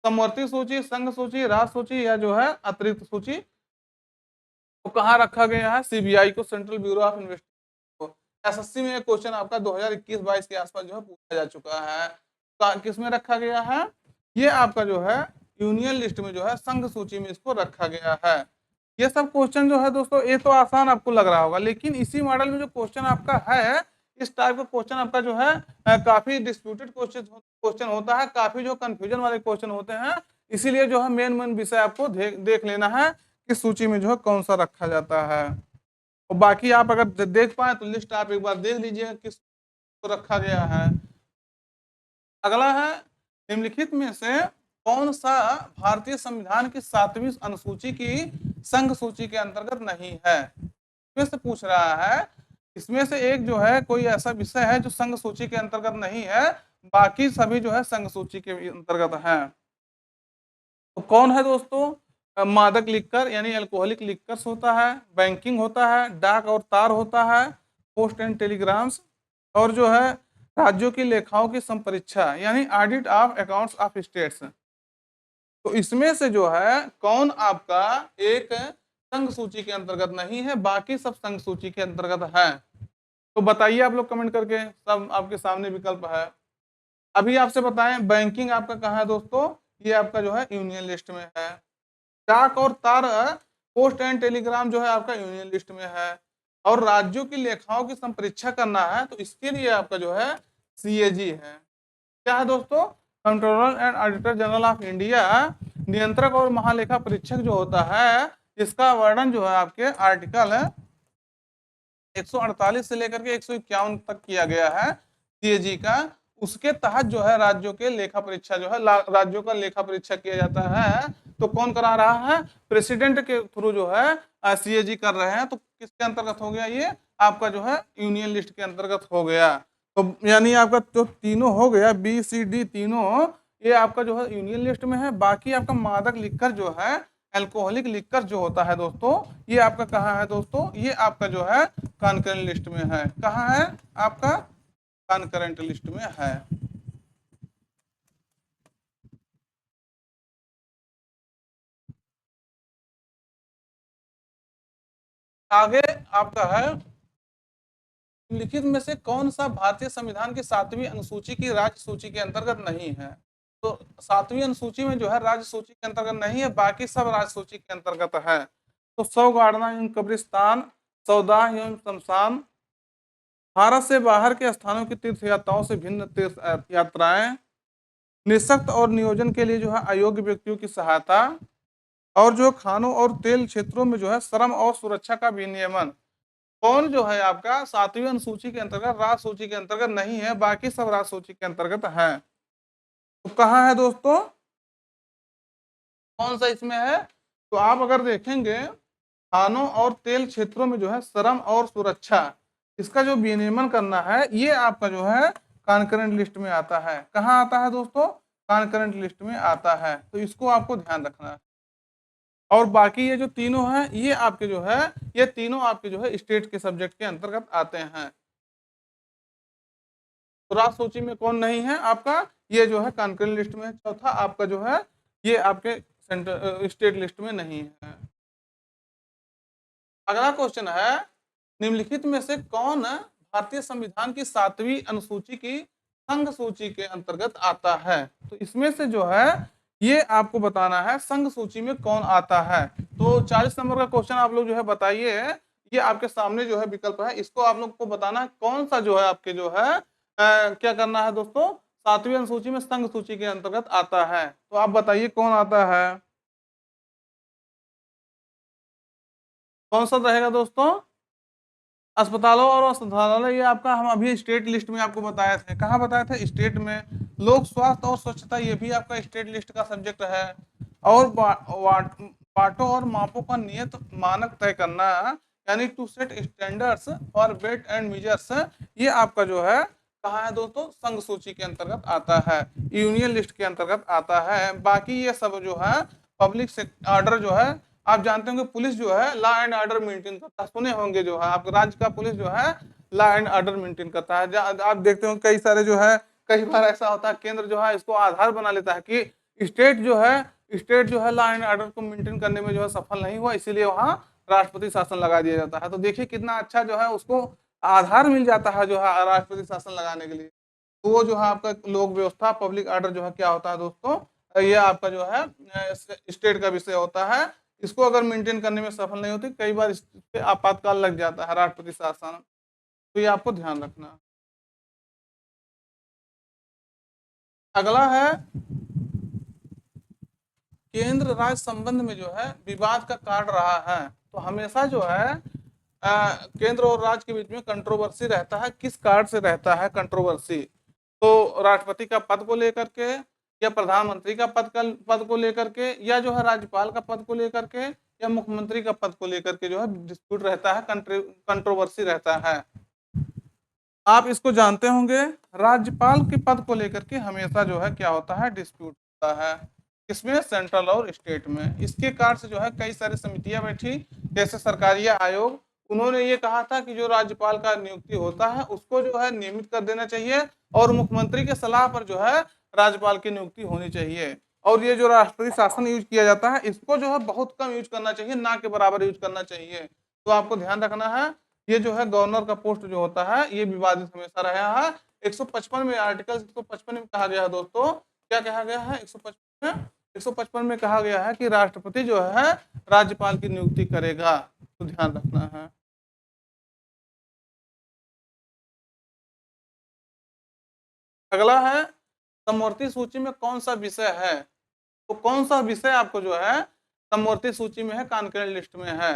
समवर्ती सूची, संघ सूची, राज्य सूची, या जो है अतिरिक्त सूची। तो कहाँ रखा गया है? सीबीआई को, सेंट्रल ब्यूरो ऑफ इन्वेस्टिगेशन को। एसएससी में क्वेश्चन आपका 2021-22 के आसपास जो है पूछा जा चुका है। किस में रखा गया है? ये आपका जो है यूनियन लिस्ट में जो है संघ सूची में इसको रखा गया है। ये सब क्वेश्चन जो है दोस्तों, ये तो आसान आपको लग रहा होगा, लेकिन इसी मॉडल में जो क्वेश्चन आपका है, इस टाइप का क्वेश्चन आपका जो है काफी डिस्प्यूटेड क्वेश्चन होता है, काफी जो कंफ्यूजन वाले क्वेश्चन होते हैं। इसीलिए जो है मेन मेन विषय आपको देख लेना है कि सूची में जो है कौन सा रखा जाता है। और बाकी आप अगर देख पाए तो लिस्ट आप एक बार देख लीजिए किस को रखा गया है। अगला है निम्नलिखित में से कौन सा भारतीय संविधान की 7वीं अनुसूची की संघ सूची के अंतर्गत नहीं है? इसमें से पूछ रहा है, इसमें से एक जो है कोई ऐसा विषय है जो संघ सूची के अंतर्गत नहीं है, बाकी सभी जो है संघ सूची के अंतर्गत है। तो कौन है दोस्तों? मादक लिक्कर यानी अल्कोहलिक लिक्कर्स होता है, बैंकिंग होता है, डाक और तार होता है, पोस्ट एंड टेलीग्राम्स, और जो है राज्यों की लेखाओं की संपरीक्षा यानी audit of accounts of states. तो इसमें से जो है कौन आपका एक संघ सूची के अंतर्गत नहीं है, बाकी सब संघ सूची के अंतर्गत है? तो बताइए आप लोग कमेंट करके, सब आपके सामने विकल्प है। अभी आपसे बताएं बैंकिंग आपका कहाँ है दोस्तों? ये आपका जो है यूनियन लिस्ट में है। डाक और तार, पोस्ट एंड टेलीग्राम जो है आपका यूनियन लिस्ट में है। और राज्यों की लेखाओं की संपरीक्षा करना है तो इसके लिए आपका जो है सीएजी है। क्या है दोस्तों? Controller and auditor general of India, नियंत्रक और महालेखा परीक्षक जो होता है, इसका वर्णन जो है आपके आर्टिकल 148 से लेकर के 151 तक किया गया है सीएजी का। उसके तहत जो है राज्यों के लेखा परीक्षा जो है, राज्यों का लेखा परीक्षा किया जाता है। तो कौन करा रहा है? प्रेसिडेंट के थ्रू जो है सीएजी कर रहे हैं। तो किसके अंतर्गत हो गया? ये आपका जो है यूनियन लिस्ट के अंतर्गत हो गया। तो यानी आपका जो तीनों हो गया, बी सी डी तीनों, ये आपका जो है यूनियन लिस्ट में है। बाकी आपका मादक लिक्कर जो है, अल्कोहलिक लिक्कर जो होता है दोस्तों, ये आपका कहाँ है दोस्तों? ये आपका जो है कॉन्करेंट लिस्ट में है। कहाँ है आपका? कॉन्करेंट लिस्ट में है। आगे आपका है लिखित में से कौन सा भारतीय संविधान की 7वीं अनुसूची की राज्य सूची के अंतर्गत नहीं है? तो 7वीं अनुसूची में जो है राज्य सूची के अंतर्गत नहीं है, बाकी सब राज्य सूची के अंतर्गत है। तो 100 गाड़ना एवं कब्रिस्तान, सौदाह एवं शमशान, भारत से बाहर के स्थानों की तीर्थ यात्राओं से भिन्न तीर्थ यात्राएं, निःशक्त और नियोजन के लिए जो है अयोग्य व्यक्तियों की सहायता, और जो खानों और तेल क्षेत्रों में जो है श्रम और सुरक्षा का विनियमन। कौन जो है आपका 7वीं अनुसूची के अंतर्गत राज्य सूची के अंतर्गत नहीं है, बाकी सब राज्य सूची के अंतर्गत है? तो कहाँ है दोस्तों? कौन सा इसमें है? तो आप अगर देखेंगे खानों और तेल क्षेत्रों में जो है श्रम और सुरक्षा, इसका जो विनियमन करना है ये आपका जो है कॉन्करेंट लिस्ट में आता है। कहाँ आता है दोस्तों? कॉन्करेंट लिस्ट में आता है, तो इसको आपको ध्यान रखना है। और बाकी ये जो तीनों हैं ये आपके जो है, ये तीनों आपके जो है स्टेट के सब्जेक्ट के अंतर्गत आते हैं। तो राज सूची में कौन नहीं है आपका? ये जो है कॉन्करेंट लिस्ट में है। चौथा आपका जो है ये आपके सेंटर स्टेट लिस्ट में नहीं है। अगला क्वेश्चन है, निम्नलिखित में से कौन भारतीय संविधान की 7वीं अनुसूची की संघ सूची के अंतर्गत आता है? तो इसमें से जो है ये आपको बताना है संघ सूची में कौन आता है। तो 40 नंबर का क्वेश्चन आप लोग जो है बताइए, ये आपके सामने जो है विकल्प है, इसको आप लोग को बताना है कौन सा जो है आपके जो है क्या करना है दोस्तों, 7वीं अनुसूची में संघ सूची के अंतर्गत आता है। तो आप बताइए कौन आता है, कौन सा रहेगा दोस्तों? अस्पतालों और औषधालय, ये आपका हम अभी स्टेट लिस्ट में आपको बताए थे। कहाँ बताए थे? स्टेट में। लोक स्वास्थ्य और स्वच्छता ये भी आपका स्टेट लिस्ट का सब्जेक्ट है। और बाटों और मापों का नियत मानक तय करना, यानी to set standards for weight and measures, ये आपका जो है कहाँ है दोस्तों? संघ सूची के अंतर्गत आता है, यूनियन लिस्ट के अंतर्गत आता है। बाकी ये सब जो है पब्लिक ऑर्डर जो है, आप जानते होंगे पुलिस जो है लॉ एंड ऑर्डर मेंटेन करता है, सुने होंगे जो है आपके राज्य का पुलिस जो है लॉ एंड ऑर्डर मेंटेन करता है। आप देखते हो कई सारे जो है, कई बार ऐसा होता है केंद्र जो है इसको आधार बना लेता है कि स्टेट जो है लॉ एंड ऑर्डर को मेंटेन करने में जो है सफल नहीं हुआ, इसीलिए वहाँ राष्ट्रपति शासन लगा दिया जाता है। तो देखिए कितना अच्छा जो है उसको आधार मिल जाता है जो है राष्ट्रपति शासन लगाने के लिए। तो वो जो है आपका लोक व्यवस्था पब्लिक ऑर्डर जो है क्या होता है दोस्तों, ये आपका जो है स्टेट का विषय होता है। इसको अगर मेंटेन करने में सफल नहीं होती, कई बार इस पे आपातकाल लग जाता है राष्ट्रपति शासन, तो ये आपको ध्यान रखना। अगला है, केंद्र राज्य संबंध में जो है विवाद का कारण रहा है। तो हमेशा जो है केंद्र और राज्य के बीच में कंट्रोवर्सी रहता है। किस कारण से रहता है कंट्रोवर्सी? तो राष्ट्रपति का पद को लेकर के, या प्रधानमंत्री का पद को लेकर के, या जो है राज्यपाल का पद को लेकर के, या मुख्यमंत्री का पद को लेकर के जो है डिस्प्यूट रहता है, कंट्रोवर्सी रहता है। आप इसको जानते होंगे, राज्यपाल के पद को लेकर के हमेशा जो है क्या होता है? डिस्प्यूट होता है। किसमें? सेंट्रल और स्टेट में। इसके कारण से जो है कई सारी समितियां बैठी, जैसे सरकारिया आयोग, उन्होंने ये कहा था कि जो राज्यपाल का नियुक्ति होता है उसको जो है नियमित कर देना चाहिए, और मुख्यमंत्री के सलाह पर जो है राज्यपाल की नियुक्ति होनी चाहिए। और ये जो राष्ट्रपति शासन यूज किया जाता है इसको जो है बहुत कम यूज करना चाहिए, ना के बराबर यूज करना चाहिए। तो आपको ध्यान रखना है, ये जो है गवर्नर का पोस्ट जो होता है ये विवादित हमेशा रहा है। 155 में, आर्टिकल 155 में कहा गया है दोस्तों, क्या कहा गया है 155 में? 155 में कहा गया है कि राष्ट्रपति जो है राज्यपाल की नियुक्ति करेगा, तो ध्यान रखना है। अगला है, समवर्ती सूची में कौन सा विषय है? तो कौन सा विषय आपको जो है समवर्ती सूची में है, कॉन्करेंट लिस्ट में है?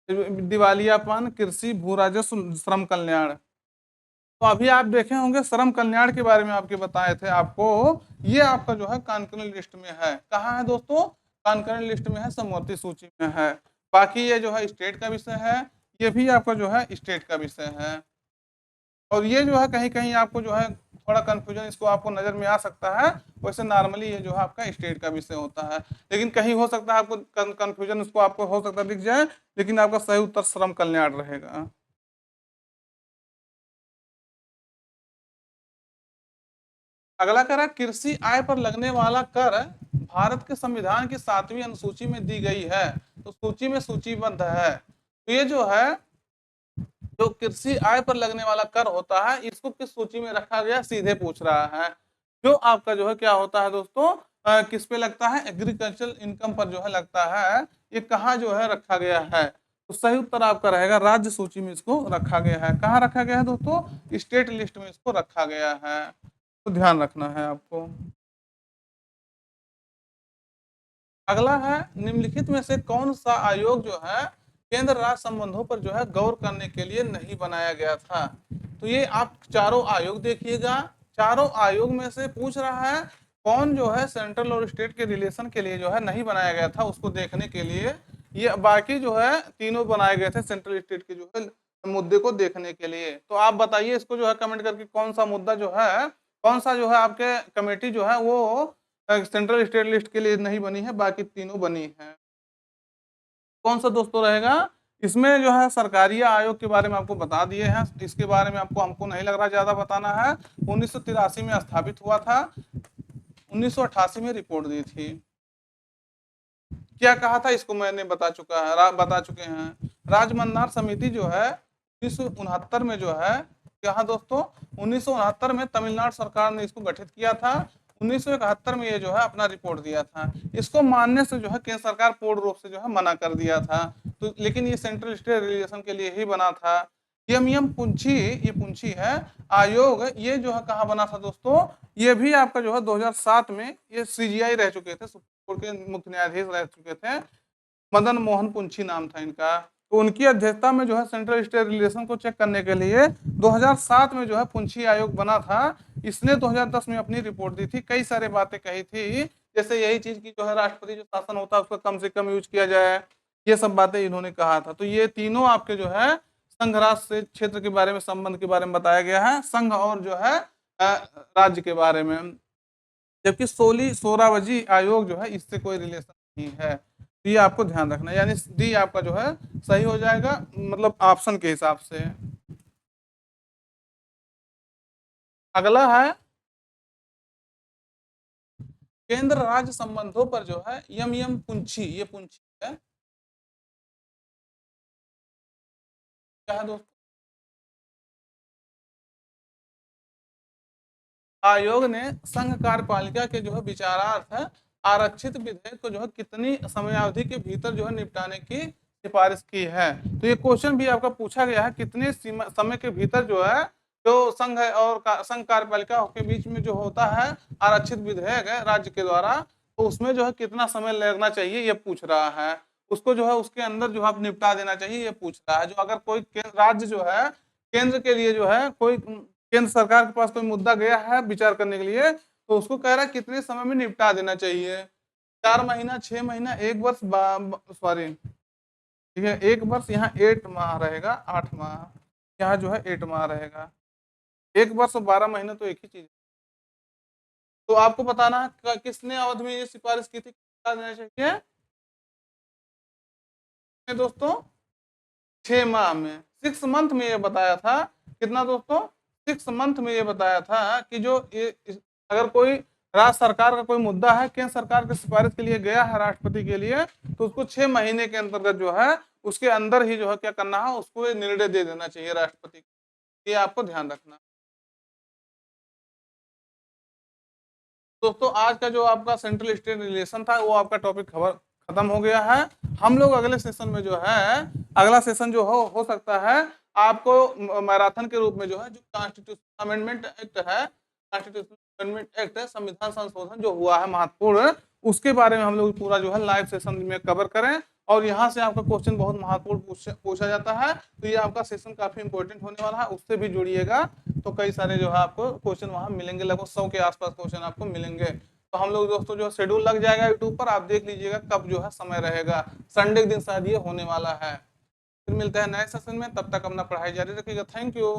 दिवालियापन, कृषि, भू राजस्व, श्रम कल्याण। तो अभी आप देखे होंगे श्रम कल्याण के बारे में आपके बताए थे आपको, ये आपका जो है कॉन्करेंट लिस्ट में है। कहाँ है दोस्तों? कॉन्करेंट लिस्ट में है, समवर्ती सूची में है। बाकी ये जो है स्टेट का विषय है, ये भी आपका जो है स्टेट का विषय है। और ये जो है कहीं कहीं आपको जो है थोड़ा कंफ्यूजन इसको आपको नजर में आ सकता है, वैसे नॉर्मली ये जो है आपका स्टेट का विषय होता है। लेकिन कहीं हो सकता है आपको कंफ्यूजन उसको आपको हो सकता है दिख जाए, लेकिन आपका सही उत्तर श्रम कल्याण रहेगा। अगला कह रहा है, कृषि आय पर लगने वाला कर भारत के संविधान की 7वीं अनुसूची में दी गई है, तो सूची में सूचीबद्ध है। तो ये जो है जो कृषि आय पर लगने वाला कर होता है इसको किस सूची में रखा गया, सीधे पूछ रहा है। जो आपका जो है क्या होता है दोस्तों, किस पे लगता है? एग्रीकल्चरल इनकम पर जो है लगता है। ये कहाँ जो है रखा गया है? तो सही उत्तर आपका रहेगा राज्य सूची में इसको रखा गया है। कहाँ रखा गया है दोस्तों? स्टेट लिस्ट में इसको रखा गया है, तो ध्यान रखना है आपको। अगला है, निम्नलिखित में से कौन सा आयोग जो है केंद्र राज्य संबंधों पर जो है गौर करने के लिए नहीं बनाया गया था? तो ये आप चारों आयोग देखिएगा, चारों आयोग में से पूछ रहा है कौन जो है सेंट्रल और स्टेट के रिलेशन के लिए जो है नहीं बनाया गया था, उसको देखने के लिए। ये बाकी जो है तीनों बनाए गए थे सेंट्रल स्टेट के जो है मुद्दे को देखने के लिए। तो आप बताइए इसको जो है कमेंट करके, कौन सा मुद्दा जो है, कौन सा जो है आपके कमेटी जो है वो सेंट्रल स्टेट लिस्ट के लिए नहीं बनी है, बाकी तीनों बनी है। कौन सा दोस्तों रहेगा? इसमें जो है सरकारी आयोग के बारे में आपको बता दिए हैं, इसके बारे में आपको हमको नहीं लग रहा ज्यादा बताना है। 1983 में स्थापित हुआ था, 1988 में रिपोर्ट दी थी। क्या कहा था इसको मैंने बता चुके हैं। राजमन्नार समिति जो है 1969 में जो है, क्या दोस्तों, 1969 में तमिलनाडु सरकार ने इसको गठित किया था। 1971 में ये जो है अपना रिपोर्ट दिया था। इसको मानने से जो है केंद्र सरकार पूर्ण रूप से जो है मना कर दिया था। तो लेकिन ये सेंट्रल स्टेट रिलेशन के लिए ही बना था। यम पुंछी, ये पुंछी है आयोग, ये जो है कहाँ बना था दोस्तों, ये भी आपका जो है 2007 में ये सीजीआई रह चुके थे, सुप्रीम कोर्ट के मुख्य न्यायाधीश रह चुके थे, मदन मोहन पुंछी नाम था इनका। तो उनकी अध्यक्षता में जो है सेंट्रल स्टेट रिलेशन को चेक करने के लिए 2007 में जो है पुंछी आयोग बना था। इसने 2010 में अपनी रिपोर्ट दी थी, कई सारे बातें कही थी, जैसे यही चीज की जो है राष्ट्रपति जो शासन होता है उसका कम से कम यूज किया जाए, ये सब बातें इन्होंने कहा था। तो ये तीनों आपके जो है संघ राष्ट्र से क्षेत्र के बारे में, संबंध के बारे में बताया गया है, संघ और जो है राज्य के बारे में। जबकि सोरावजी आयोग जो है इससे कोई रिलेशन नहीं है। तो ये आपको ध्यान रखना है, यानी डी आपका जो है सही हो जाएगा, मतलब ऑप्शन के हिसाब से। अगला है केंद्र राज्य संबंधों पर जो है यम पुंछी, ये पुंछी है, क्या है दोस्तों, आयोग ने संघ कार्यपालिका के जो है विचारार्थ आरक्षित विधेयक को जो है कितनी समयावधि के भीतर जो है निपटाने की सिफारिश की है। तो ये क्वेश्चन भी आपका पूछा गया है, कितने समय के भीतर जो है जो संघ और संघ कार्यपालिका के बीच में जो होता है आरक्षित विधेयक है राज्य के द्वारा, तो उसमें जो है कितना समय लगना चाहिए ये पूछ रहा है। उसको जो है उसके अंदर जो है आप निपटा देना चाहिए ये पूछ रहा है। जो अगर कोई राज्य जो है केंद्र के लिए जो है कोई केंद्र सरकार के पास कोई मुद्दा गया है विचार करने के लिए, तो उसको कह रहा है कितने समय में निपटा देना चाहिए, 4 महीना, 6 महीना, 1 वर्ष, सॉरी ठीक है 1 वर्ष, यहाँ 8 माह रहेगा, 8 माह, यहाँ जो है 8 माह रहेगा। 1 वर्ष और 12 महीने तो एक ही चीज। तो आपको बताना है किसने अवधि में ये सिफारिश की थी, कितना देना चाहिए दोस्तों, 6 माह में, 6 मंथ में ये बताया था। कितना दोस्तों, 6 मंथ में ये बताया था कि जो अगर कोई राज्य सरकार का कोई मुद्दा है केंद्र सरकार की सिफारिश के लिए गया है राष्ट्रपति के लिए, तो उसको 6 महीने के अंतर्गत जो है उसके अंदर ही जो है क्या करना है, उसको निर्णय दे देना चाहिए राष्ट्रपति को। ये आपको ध्यान रखना। दोस्तों आज का जो आपका सेंट्रल स्टेट रिलेशन था वो आपका टॉपिक खत्म हो गया है। हम लोग अगले सेशन में जो है, अगला सेशन जो हो सकता है आपको मैराथन के रूप में जो है जो कॉन्स्टिट्यूशन अमेंडमेंट एक्ट है, कॉन्स्टिट्यूशन अमेंडमेंट एक्ट है, संविधान संशोधन जो हुआ है महत्वपूर्ण, उसके बारे में हम लोग पूरा जो है लाइव सेशन में कवर करें। और यहाँ से आपका क्वेश्चन बहुत महत्वपूर्ण पूछा जाता है, तो ये आपका सेशन काफी इंपॉर्टेंट होने वाला है, उससे भी जुड़िएगा। तो कई सारे जो है आपको क्वेश्चन वहाँ मिलेंगे, लगभग 100 के आसपास क्वेश्चन आपको मिलेंगे। तो हम लोग दोस्तों जो शेड्यूल लग जाएगा यूट्यूब पर, आप देख लीजिएगा कब जो है समय रहेगा, संडे के दिन शायद ये होने वाला है। फिर मिलते हैं नए सेशन में, तब तक अपना पढ़ाई जारी रखिएगा। Thank you.